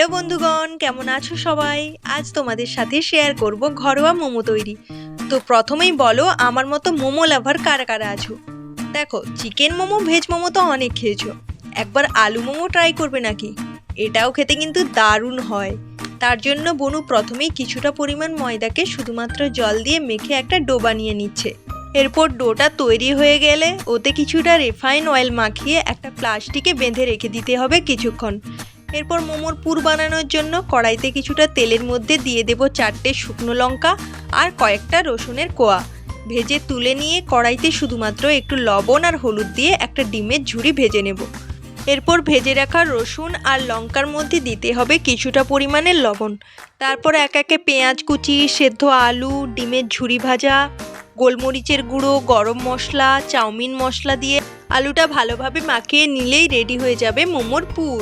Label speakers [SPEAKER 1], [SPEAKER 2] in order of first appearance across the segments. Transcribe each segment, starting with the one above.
[SPEAKER 1] Hello বন্ধুগণ, কেমন আছো সবাই? আজ তোমাদের সাথে শেয়ার করব ঘরোয়া মোমো তৈরি। তো প্রথমেই বলো আমার মতো মোমো লাভার কারা কারা আছো। দেখো, চিকেন মোমো, ভেজ মোমো তো অনেক খেয়েছো, একবার আলু মোমো ট্রাই করবে নাকি? এটাও খেতে কিন্তু দারুণ হয়। তার জন্য বনু প্রথমেই কিছুটা পরিমাণ ময়দাকে শুধুমাত্র জল দিয়ে মেখে একটা ডো বানিয়ে নিচ্ছে। এরপর ডোটা তৈরি হয়ে গেলে ওতে কিছুটা রিফাইন অয়েল মাখিয়ে একটা প্লাস্টিকে বেঁধে রেখে দিতে হবে কিছুক্ষণ। এরপর মোমোর পুর বানানোর জন্য কড়াইতে কিছুটা তেলের মধ্যে দিয়ে দেব 4টে শুকনো লঙ্কা আর কয়েকটা রসুনের কোয়া। ভেজে তুলে নিয়ে কড়াইতে শুধুমাত্র একটু লবণ আর হলুদ দিয়ে একটা ডিমের ঝুড়ি ভেজে নেব। এরপর ভেজে রাখা রসুন আর লঙ্কার মধ্যে দিতে হবে কিছুটা পরিমাণের লবণ। তারপর এক একে পেঁয়াজ কুচি, সেদ্ধ আলু, ডিমের ঝুড়ি ভাজা, গোলমরিচের গুঁড়ো, গরম মশলা, চাউমিন মশলা দিয়ে আলুটা ভালোভাবে মাখিয়ে নিলেই রেডি হয়ে যাবে মোমোর পুর।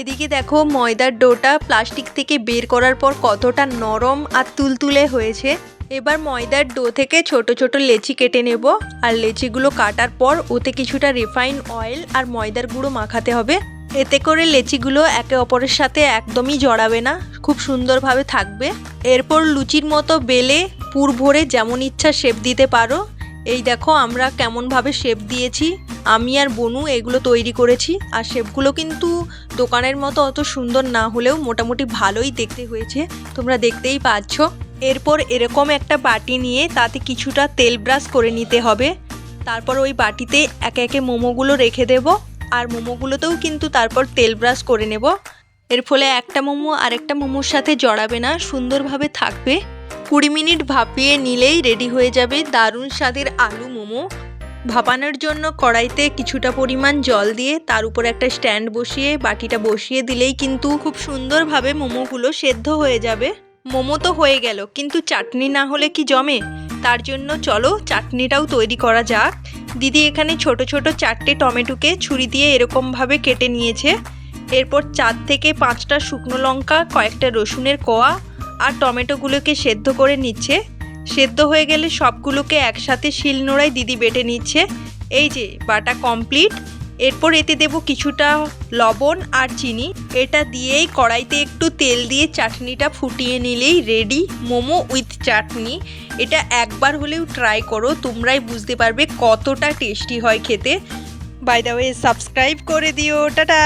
[SPEAKER 1] এদিকে দেখো, ময়দার ডোটা প্লাস্টিক থেকে বের করার পর কতটা নরম আর তুলতুলে হয়েছে। এবার ময়দার ডো থেকে ছোট ছোট লেচি কেটে নেব, আর লেচিগুলো কাটার পর ওতে কিছুটা রিফাইন অয়েল আর ময়দার গুঁড়ো মাখাতে হবে। এতে করে লেচিগুলো একে অপরের সাথে একদমই জড়াবে না, খুব সুন্দরভাবে থাকবে। এরপর লুচির মতো বেলে পুর ভরে যেমন ইচ্ছা শেপ দিতে পারো। এই দেখো আমরা কেমনভাবে শেপ দিয়েছি, আমি আর বনু এগুলো তৈরি করেছি। আর শেপগুলো কিন্তু দোকানের মতো অত সুন্দর না হলেও মোটামুটি ভালোই দেখতে হয়েছে, তোমরা দেখতেই পাচ্ছ। এরপর এরকম একটা বাটি নিয়ে তাতে কিছুটা তেল ব্রাশ করে নিতে হবে। তারপর ওই বাটিতে একে একে মোমোগুলো রেখে দেব, আর মোমোগুলোতেও কিন্তু তারপর তেল ব্রাশ করে নেব। এর ফলে একটা মোমো আরেকটা মোমোর সাথে জড়াবে না, সুন্দরভাবে থাকবে। 20 মিনিট ভাপিয়ে নিলেই রেডি হয়ে যাবে দারুণ স্বাদের আলু মোমো। ভাপানোর জন্য কড়াইতে কিছুটা পরিমাণ জল দিয়ে তার উপর একটা স্ট্যান্ড বসিয়ে বাটিটা বসিয়ে দিলেই কিন্তু খুব সুন্দরভাবে মোমোগুলো সেদ্ধ হয়ে যাবে। মোমো তো হয়ে গেল, কিন্তু চাটনি না হলে কি জমে? তার জন্য চলো চাটনিটাও তৈরি করা যাক। দিদি এখানে ছোট ছোট 4টে টমেটোকে ছুরি দিয়ে এরকমভাবে কেটে নিয়েছে। এরপর 4 থেকে 5টা শুকনো লঙ্কা, কয়েকটা রসুনের কোয়া আর টমেটোগুলোকে সেদ্ধ করে নিচ্ছে। সেদ্ধ হয়ে গেলে সবগুলোকে একসাথে শিলনোড়ায় দিদি বেটে নিচ্ছে। এই যে বাটা কমপ্লিট। এরপর এতে দেব কিছুটা লবণ আর চিনি। এটা দিয়েই কড়াইতে একটু তেল দিয়ে চাটনিটা ফুটিয়ে নিলেই রেডি মোমো উইথ চাটনি। এটা একবার হলেও ট্রাই করো, তোমরাই বুঝতে পারবে কতটা টেস্টি হয় খেতে। বাই দ্য ওয়ে, সাবস্ক্রাইব করে দিও। টাটা।